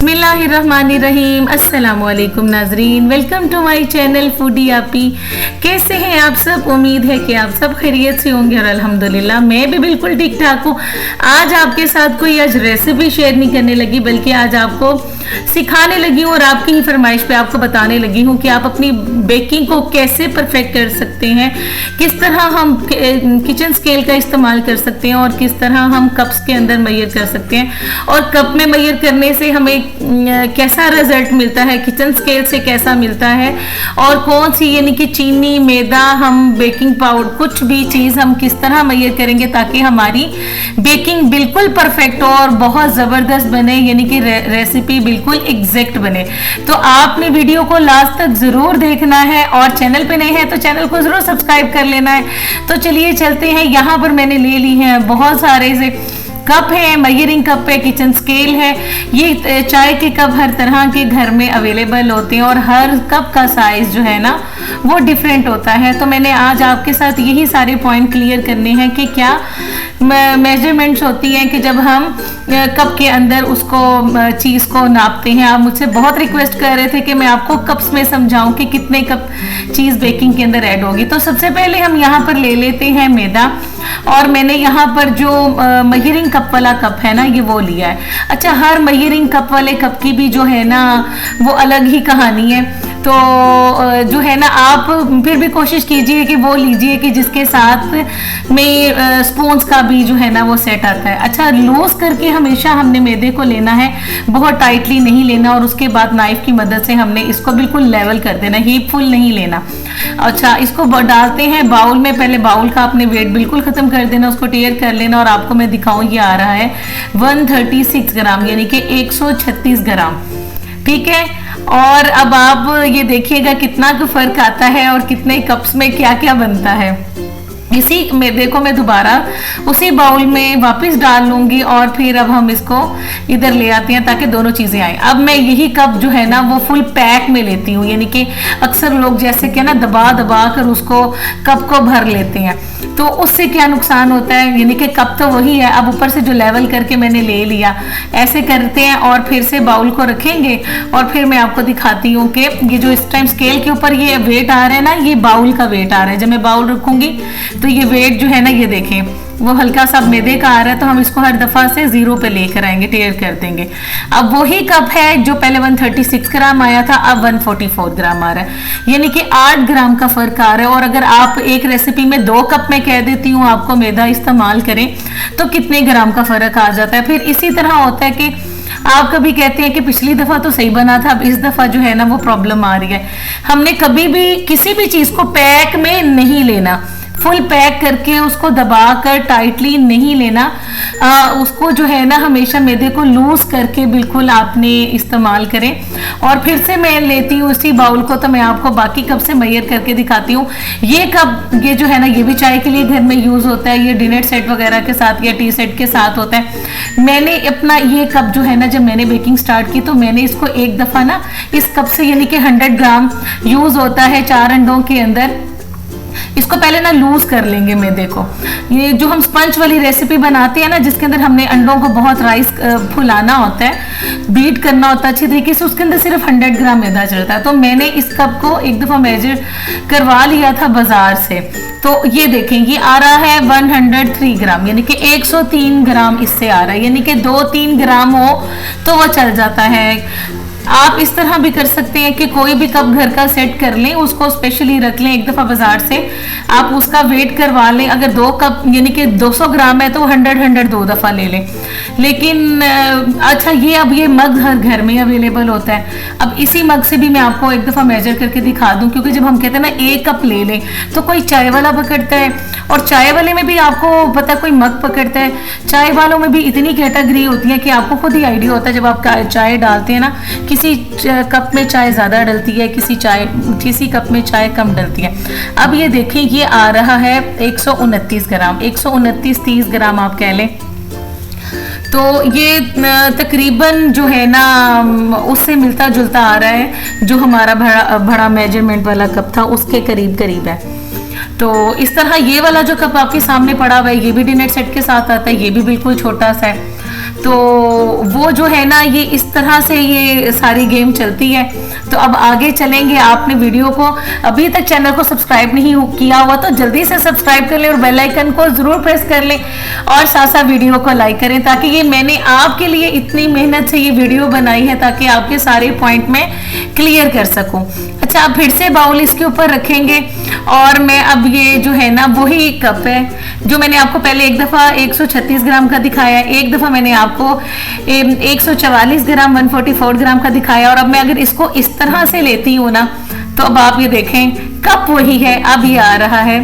बिस्मिल्लाहिर्रहमानिर्रहीम। अस्सलामुअलैकुम नाजरीन, welcome to my channel foodie Aapi. कैसे हैं आप सब? उम्मीद है कि आप सब खैरियत से होंगे और अल्हम्दुलिल्लाह मैं भी बिल्कुल ठीक ठाक हूँ। आज आपके साथ कोई आज रेसिपी शेयर नहीं करने लगी, बल्कि आज आपको सिखाने लगी हूँ और आपकी ही फरमाइश पे आपको बताने लगी हूँ कि आप अपनी बेकिंग को कैसे परफेक्ट कर सकते हैं, किस तरह हम किचन स्केल का इस्तेमाल कर सकते हैं और किस तरह हम कप्स के अंदर मैयर कर सकते हैं, और कप में मैयर करने से हमें कैसा रिजल्ट मिलता है, किचन स्केल से कैसा मिलता है, और कौन सी यानी कि चीनी, मैदा, हम बेकिंग पाउडर, कुछ भी चीज़ हम किस तरह मैयर करेंगे ताकि हमारी बेकिंग बिल्कुल परफेक्ट हो और बहुत ज़बरदस्त बने, यानी कि रेसिपी बिल्कुल एग्जैक्ट बने। तो आपने वीडियो को लास्ट तक ज़रूर देखना है और चैनल पे नए हैं तो चैनल को ज़रूर सब्सक्राइब कर लेना है। तो चलिए चलते हैं। यहाँ पर मैंने ले ली हैं बहुत सारे से कप है, मेजरिंग कप है, किचन स्केल है। ये चाय के कप हर तरह के घर में अवेलेबल होते हैं और हर कप का साइज जो है ना वो डिफरेंट होता है। तो मैंने आज आपके साथ यही सारे पॉइंट क्लियर करने हैं कि क्या मेजरमेंट्स होती हैं कि जब हम कप के अंदर उसको चीज़ को नापते हैं। आप मुझसे बहुत रिक्वेस्ट कर रहे थे कि मैं आपको कप्स में समझाऊं कि कितने कप चीज़ बेकिंग के अंदर ऐड होगी। तो सबसे पहले हम यहाँ पर ले लेते हैं मैदा, और मैंने यहाँ पर जो मेजरिंग कप वाला कप है ना ये वो लिया है। अच्छा, हर मेजरिंग कप वाले कप की भी जो है ना वो अलग ही कहानी है। तो जो है ना आप फिर भी कोशिश कीजिए कि वो लीजिए कि जिसके साथ में स्पून्स का भी जो है ना वो सेट आता है। अच्छा, लूज करके हमेशा हमने मैदे को लेना है, बहुत टाइटली नहीं लेना, और उसके बाद नाइफ की मदद से हमने इसको बिल्कुल लेवल कर देना, हीप फुल नहीं लेना। अच्छा, इसको डालते हैं बाउल में। पहले बाउल का आपने वेट बिल्कुल खत्म कर देना, उसको टेयर कर लेना, और आपको मैं दिखाऊं ये आ रहा है 136 ग्राम, यानी कि 136 ग्राम। ठीक है, और अब आप ये देखिएगा कितना का फर्क आता है और कितने कप्स में क्या क्या बनता है। इसी मैदे को मैं दोबारा उसी बाउल में वापस डाल लूंगी और फिर अब हम इसको इधर ले आते हैं ताकि दोनों चीज़ें आए। अब मैं यही कप जो है ना वो फुल पैक में लेती हूँ, यानी कि अक्सर लोग जैसे कि ना दबा दबा कर उसको कप को भर लेते हैं, तो उससे क्या नुकसान होता है, यानी कि कप तो वही है, अब ऊपर से जो लेवल करके मैंने ले लिया, ऐसे करते हैं और फिर से बाउल को रखेंगे और फिर मैं आपको दिखाती हूँ कि ये जो इस टाइम स्केल के ऊपर ये वेट आ रहा है ना, ये बाउल का वेट आ रहा है। जब मैं बाउल रखूंगी तो ये वेट जो है ना ये देखें वो हल्का सा मैदे का आ रहा है, तो हम इसको हर दफ़ा से 0 पे लेकर आएंगे, टेयर कर देंगे। अब वही कप है जो पहले 136 ग्राम आया था, अब 144 ग्राम आ रहा है, यानी कि 8 ग्राम का फ़र्क आ रहा है। और अगर आप एक रेसिपी में 2 कप में कह देती हूँ आपको मैदा इस्तेमाल करें तो कितने ग्राम का फ़र्क आ जाता है। फिर इसी तरह होता है कि आप कभी कहते हैं कि पिछली दफ़ा तो सही बना था, अब इस दफ़ा जो है ना वो प्रॉब्लम आ रही है। हमने कभी भी किसी भी चीज़ को पैक में नहीं लेना, फुल पैक करके उसको दबाकर टाइटली नहीं लेना, उसको जो है ना हमेशा मैदे को लूज करके बिल्कुल आपने इस्तेमाल करें। और फिर से मैं लेती हूँ उसी बाउल को, तो मैं आपको बाकी कप से मैयर करके दिखाती हूँ। ये कप ये जो है ना ये भी चाय के लिए घर में यूज़ होता है, ये डिनर सेट वगैरह के साथ या टी सेट के साथ होता है। मैंने अपना ये कप जो है ना जब मैंने बेकिंग स्टार्ट की तो मैंने इसको एक दफ़ा ना इस कप से, यानी कि 100 ग्राम यूज़ होता है 4 अंडों के अंदर, इसको पहले ना लूज कर लेंगे मैदे को। ये जो हम स्पंज वाली रेसिपी बनाते हैं ना जिसके अंदर हमने अंडों को बहुत राइस फुलाना होता है, बीट करना होता है अच्छी तरीके से, उसके अंदर सिर्फ 100 ग्राम मैदा चलता है। तो मैंने इस कप को एक दफ़ा मेजर करवा लिया था बाजार से, तो ये देखें ये आ रहा है 103 ग्राम, यानी कि 103 ग्राम इससे आ रहा है, यानी कि 2-3 ग्राम हो तो वो चल जाता है। आप इस तरह भी कर सकते हैं कि कोई भी कप घर का सेट कर लें, उसको स्पेशली रख लें, एक दफ़ा बाजार से आप उसका वेट करवा लें। अगर 2 कप यानी कि 200 ग्राम है तो 100 2 दफ़ा ले लें। लेकिन अच्छा, ये अब ये मग हर घर में अवेलेबल होता है। अब इसी मग से भी मैं आपको एक दफ़ा मेजर करके दिखा दूं, क्योंकि जब हम कहते हैं ना 1 कप ले लें तो कोई चाय वाला पकड़ता है, और चाय वाले में भी आपको पता कोई मग पकड़ता है। चाय वालों में भी इतनी कैटेगरी होती है कि आपको खुद ही आइडिया होता है जब आप चाय डालते हैं ना, किसी कप में चाय ज़्यादा डलती है, किसी कप में चाय कम डलती है। अब ये देखें ये आ रहा है 129 ग्राम, 129-30 ग्राम आप कह लें। तो ये तकरीबन जो है ना उससे मिलता जुलता आ रहा है जो हमारा बड़ा मेजरमेंट वाला कप था उसके करीब करीब है। तो इस तरह ये वाला जो कप आपके सामने पड़ा हुआ है ये भी डिनर सेट के साथ आता है, ये भी बिल्कुल छोटा सा है। तो वो जो है ना, ये इस तरह से ये सारी गेम चलती है। तो अब आगे चलेंगे। आपने वीडियो को अभी तक चैनल को सब्सक्राइब नहीं किया हुआ तो जल्दी से सब्सक्राइब कर लें और बेल आइकन को जरूर प्रेस कर लें और साथ साथ वीडियो को लाइक करें, ताकि ये मैंने आपके लिए इतनी मेहनत से ये वीडियो बनाई है ताकि आपके सारे पॉइंट में क्लियर कर सकूं। अच्छा, अब फिर से बाउल इसके ऊपर रखेंगे और मैं अब ये जो है ना वही कप है जो मैंने आपको पहले एक दफ़ा 136 ग्राम का दिखाया, एक दफ़ा मैंने आपको 144 ग्राम 144 ग्राम का दिखाया। और अब मैं अगर इसको इस तरह से लेती हूँ ना, तो अब आप ये देखें कप वही है, अब ये आ रहा है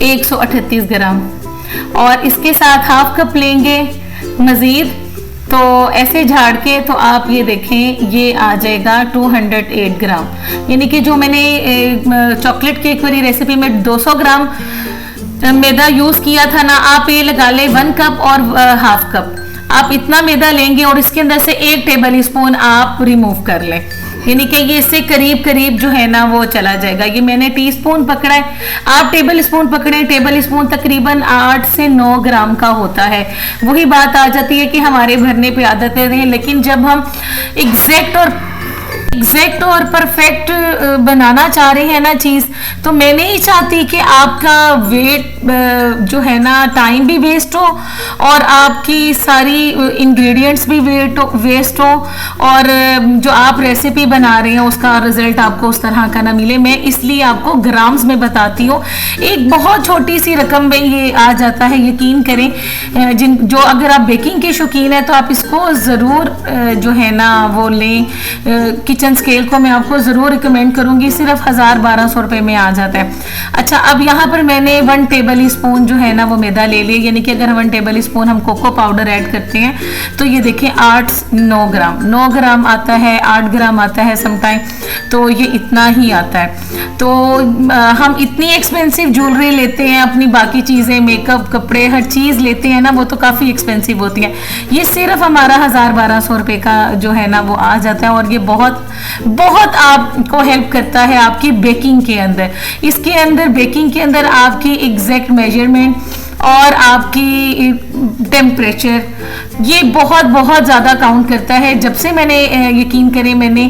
138 ग्राम और इसके साथ हाफ कप लेंगे मज़ीद। तो ऐसे झाड़ के तो आप ये देखें ये आ जाएगा 208 ग्राम, यानी कि जो मैंने चॉकलेट केक वाली रेसिपी में 200 ग्राम मैदा यूज़ किया था ना, आप ये लगा लें 1 कप और हाफ कप आप इतना मैदा लेंगे और इसके अंदर से 1 टेबल स्पून आप रिमूव कर लें, यानी कि ये इससे करीब करीब जो है ना वो चला जाएगा। ये मैंने टीस्पून पकड़ा है, आप टेबल स्पून पकड़े। टेबल स्पून तकरीबन 8 से 9 ग्राम का होता है। वही बात आ जाती है कि हमारे भरने पे आदतें हैं, लेकिन जब हम एग्जैक्ट और परफेक्ट बनाना चाह रहे हैं ना चीज़, तो मैं नहीं चाहती कि आपका वेट जो है ना टाइम भी वेस्ट हो और आपकी सारी इंग्रेडिएंट्स भी वेस्ट हो और जो आप रेसिपी बना रहे हैं उसका रिजल्ट आपको उस तरह का ना मिले। मैं इसलिए आपको ग्राम्स में बताती हूँ। एक बहुत छोटी सी रकम में ये आ जाता है, यकीन करें। जो अगर आप बेकिंग के शौकीन है तो आप इसको ज़रूर जो है ना वो लें। किचन स्केल को मैं आपको ज़रूर रिकमेंड करूँगी, सिर्फ 1000-1200 रुपये में आ जाता है। अच्छा, अब यहाँ पर मैंने 1 टेबल स्पून जो है ना वो मैदा ले लिया, यानी कि अगर 1 टेबल स्पून हम कोको पाउडर ऐड करते हैं तो ये देखें 9 ग्राम आता है, 8 ग्राम आता है समटाइम, तो ये इतना ही आता है। तो हम इतनी एक्सपेंसिव ज्वेलरी लेते हैं, अपनी बाकी चीज़ें मेकअप कपड़े हर चीज़ लेते हैं ना, वो तो काफ़ी एक्सपेंसिव होती है। ये सिर्फ हमारा 1000-1200 रुपये का जो है ना वो आ जाता है और ये बहुत आपको हेल्प करता है आपकी बेकिंग के अंदर। इसके अंदर बेकिंग के अंदर आपकी एग्जैक्ट मेजरमेंट और आपकी टेम्परेचर ये बहुत ज़्यादा काउंट करता है। जब से मैंने यकीन करें मैंने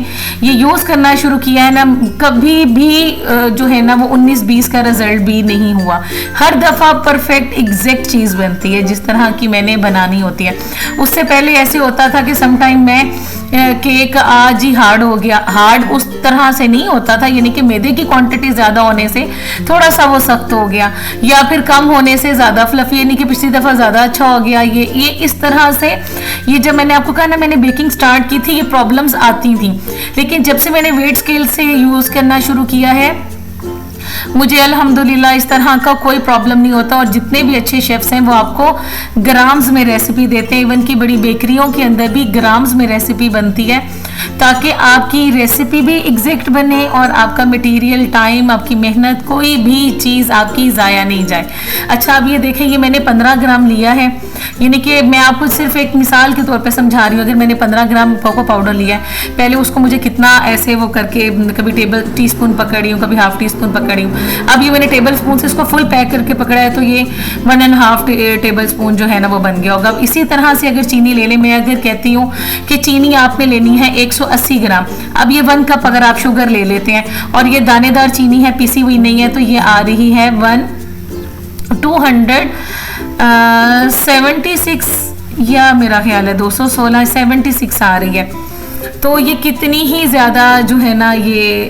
ये यूज़ करना शुरू किया है ना, कभी भी जो है ना वो 19-20 का रिजल्ट भी नहीं हुआ। हर दफ़ा परफेक्ट एग्जैक्ट चीज़ बनती है जिस तरह की मैंने बनानी होती है। उससे पहले ऐसे होता था कि समटाइम मैं केक आज ही हार्ड हो गया, हार्ड उस तरह से नहीं होता था, यानी कि मैदे की क्वांटिटी ज़्यादा होने से थोड़ा सा वो सख्त हो गया, या फिर कम होने से ज़्यादा फ्लफी, यानी कि पिछली दफ़ा ज़्यादा अच्छा हो गया। ये इस तरह से ये जब मैंने आपको कहा ना मैंने बेकिंग स्टार्ट की थी, ये प्रॉब्लम्स आती थी, लेकिन जब से मैंने वेट स्केल से यूज़ करना शुरू किया है मुझे अल्हम्दुलिल्लाह इस तरह का कोई प्रॉब्लम नहीं होता। और जितने भी अच्छे शेफ्स हैं वो आपको ग्राम्स में रेसिपी देते हैं, इवन की बड़ी बेकरियों के अंदर भी ग्राम्स में रेसिपी बनती है, ताकि आपकी रेसिपी भी एग्जैक्ट बने और आपका मटेरियल, टाइम, आपकी मेहनत, कोई भी चीज़ आपकी ज़ाया नहीं जाए। अच्छा, अब ये देखें, ये मैंने 15 ग्राम लिया है, यानी कि मैं आपको सिर्फ एक मिसाल के तौर पे समझा रही हूँ। अगर मैंने 15 ग्राम कोको पाउडर लिया है, पहले उसको मुझे कितना ऐसे वो करके कभी टी स्पून पकड़ी हूँ, कभी हाफ टी स्पून पकड़ी हूँ। अब ये मैंने टेबल स्पून से इसको फुल पैक करके पकड़ा है, तो ये 1.5 टेबल स्पून जो है ना वो बन गया होगा। इसी तरह से अगर चीनी ले लें, मैं अगर कहती हूँ कि चीनी आपने लेनी है 180 ग्राम, अब ये 1 कप अगर आप शुगर ले लेते हैं और ये दानेदार चीनी है, पिसी हुई नहीं है, तो ये आ रही है 276 या मेरा ख्याल है 216 76 आ रही है। तो ये कितनी ही ज़्यादा जो है ना ये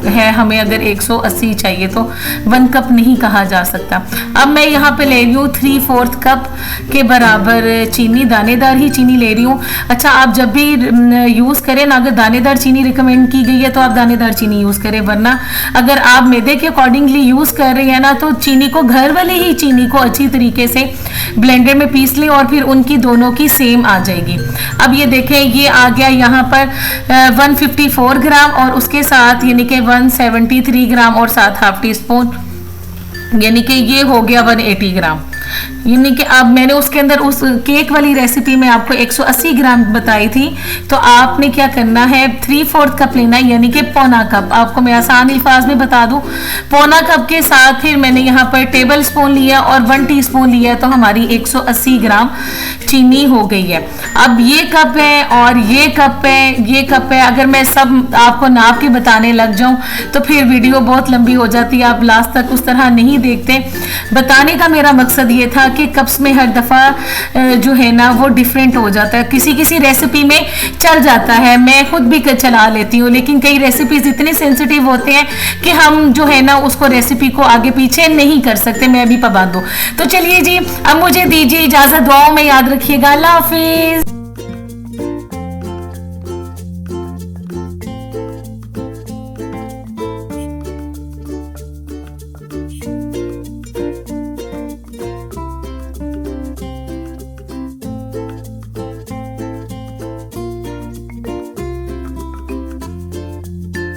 है, हमें अगर 180 चाहिए तो 1 कप नहीं कहा जा सकता। अब मैं यहाँ पे ले रही हूँ 3/4 कप के बराबर चीनी, दानेदार ही चीनी ले रही हूँ। अच्छा, आप जब भी यूज़ करें ना, अगर दानेदार चीनी रिकमेंड की गई है तो आप दानेदार चीनी यूज़ करें, वरना अगर आप मैदे के अकॉर्डिंगली यूज़ कर रहे हैं ना तो चीनी को, घर वाले ही चीनी को अच्छी तरीके से ब्लेंडर में पीस लें और फिर उनकी दोनों की सेम आ जाएगी। अब ये देखें, ये आ गया यहाँ पर 154 ग्राम और उसके साथ यानी कि 173 ग्राम और साथ हाफ टी स्पून, यानी कि ये हो गया 180 ग्राम। यानी कि अब मैंने उसके अंदर उस केक वाली रेसिपी में आपको 180 ग्राम बताई थी, तो आपने क्या करना है 3/4 कप लेना है, यानी कि पौना कप। आपको मैं आसान अल्फाज में बता दूं, पौना कप के साथ फिर मैंने यहाँ पर टेबल स्पून लिया और 1 टीस्पून लिया, तो हमारी 180 ग्राम चीनी हो गई है। अब ये कप है और ये कप है, ये कप है। अगर मैं सब आपको नाप के बताने लग जाऊं तो फिर वीडियो बहुत लंबी हो जाती है, आप लास्ट तक उस तरह नहीं देखते। बताने का मेरा मकसद ये था कि कप्स में हर दफ़ा जो है ना वो डिफरेंट हो जाता है, किसी किसी रेसिपी में चल जाता है, मैं खुद भी चला लेती हूँ, लेकिन कई रेसिपीज इतने सेंसिटिव होते हैं कि हम जो है ना उसको रेसिपी को आगे पीछे नहीं कर सकते, मैं भी पाबंद हूँ। तो चलिए जी, अब मुझे दीजिए इजाज़त, दुआओं में याद रखिएगा। अल्लाह हाफिज़।